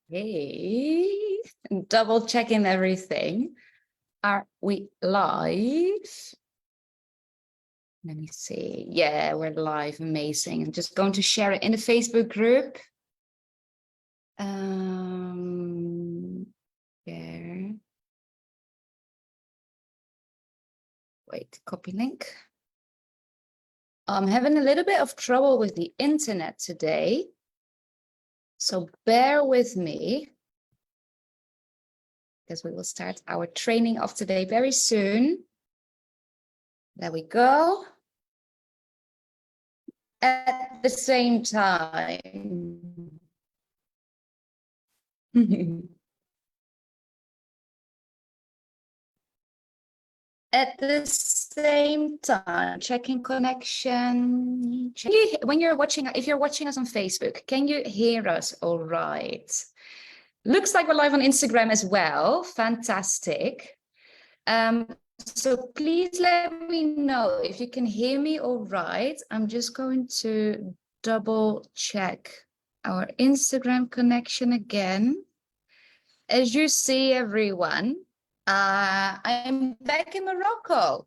Hey, double checking everything. Are we live? Let me see. Yeah, we're live. Amazing. I'm just going to share it in the Facebook group. There. Wait, copy link. I'm having a little bit of trouble with the internet today, so bear with me, because we will start our training of today very soon. There we go. At the same time. At the same time, checking connection. When you're watching, if you're watching us on Facebook, can you hear us all right? Looks like we're live on Instagram as well. Fantastic. So please let me know if you can hear me all right. I'm just going to double check our Instagram connection again. As you see, everyone, I'm back in Morocco.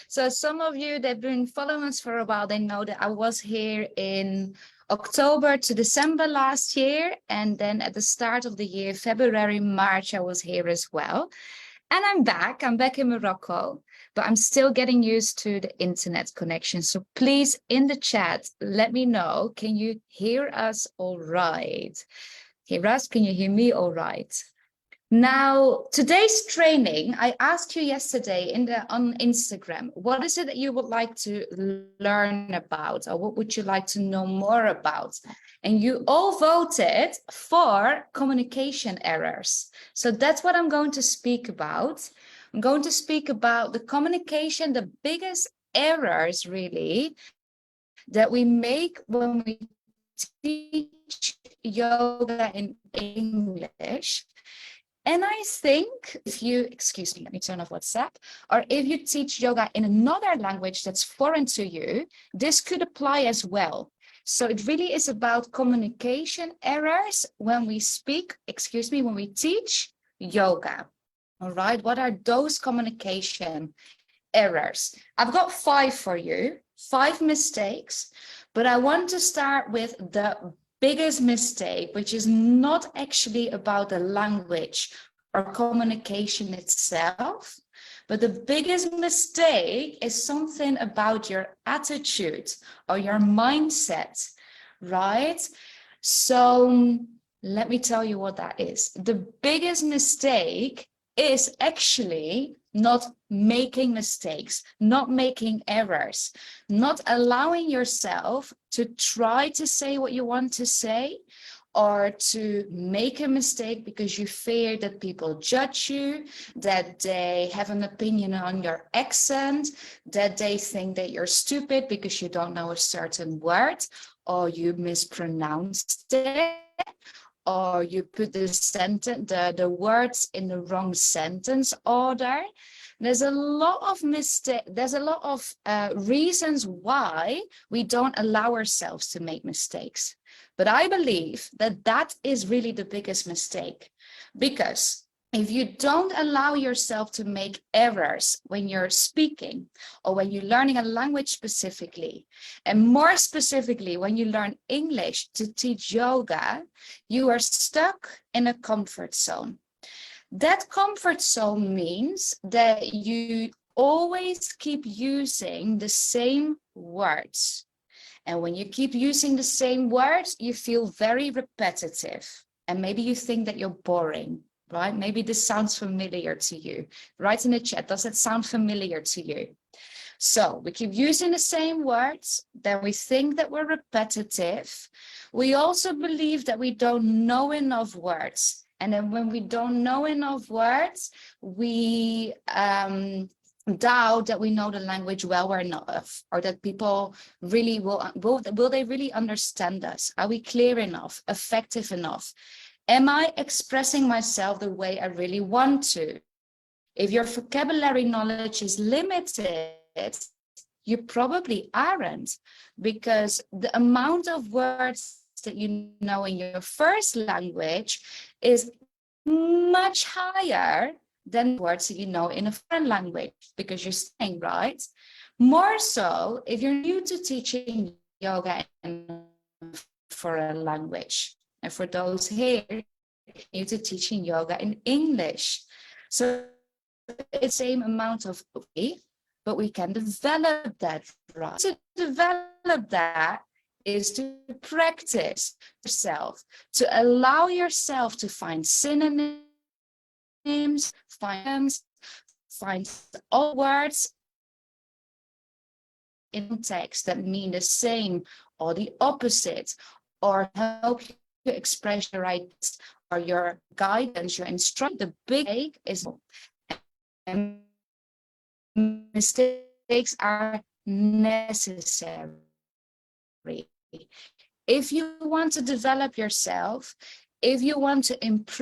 So some of you that have been following us for a while, they know that I was here in October to December last year. And then at the start of the year, February, March, I was here as well. And I'm back in Morocco, but I'm still getting used to the internet connection. So please, in the chat, let me know, can you hear us all right? Hey, Russ, can you hear me all right? Now, today's training, I asked you yesterday on Instagram, what is it that you would like to learn about, or what would you like to know more about? And you all voted for communication errors. So that's what I'm going to speak about. I'm going to speak about the communication, the biggest errors really that we make when we teach yoga in English. And I think if you, excuse me, let me turn off WhatsApp, or if you teach yoga in another language that's foreign to you, this could apply as well. So it really is about communication errors when we speak, when we teach yoga. All right, what are those communication errors? I've got 5 for you, 5 mistakes, but I want to start with the biggest mistake, which is not actually about the language or communication itself, but the biggest mistake is something about your attitude or your mindset, right? So let me tell you what that is. The biggest mistake is actually not making mistakes, not making errors, not allowing yourself to try to say what you want to say, or to make a mistake because you fear that people judge you, that they have an opinion on your accent, that they think that you're stupid because you don't know a certain word, or you mispronounced it, or you put the words in the wrong sentence order. There's a lot of reasons why we don't allow ourselves to make mistakes. But I believe that that is really the biggest mistake, because if you don't allow yourself to make errors when you're speaking, or when you're learning a language specifically, and more specifically, when you learn English to teach yoga, you are stuck in a comfort zone. That comfort zone means that you always keep using the same words. And when you keep using the same words, you feel very repetitive. And maybe you think that you're boring, right? Maybe this sounds familiar to you. Write in the chat, does it sound familiar to you? So we keep using the same words, then we think that we're repetitive. We also believe that we don't know enough words. And then when we don't know enough words, we doubt that we know the language well enough, or that people really will they really understand us? Are we clear enough, effective enough? Am I expressing myself the way I really want to? If your vocabulary knowledge is limited, you probably aren't, because the amount of words that you know in your first language is much higher than words that you know in a foreign language, because you're studying, right? More so if you're new to teaching yoga in a foreign language. And for those here, new to teaching yoga in English. So it's the same amount of way, but we can develop that, right? To develop that is to practice yourself, to allow yourself to find synonyms, find all words in text that mean the same or the opposite, or help you express your rights or your guidance, your instruction. The big mistake is, and mistakes are necessary. If you want to develop yourself, if you want to improve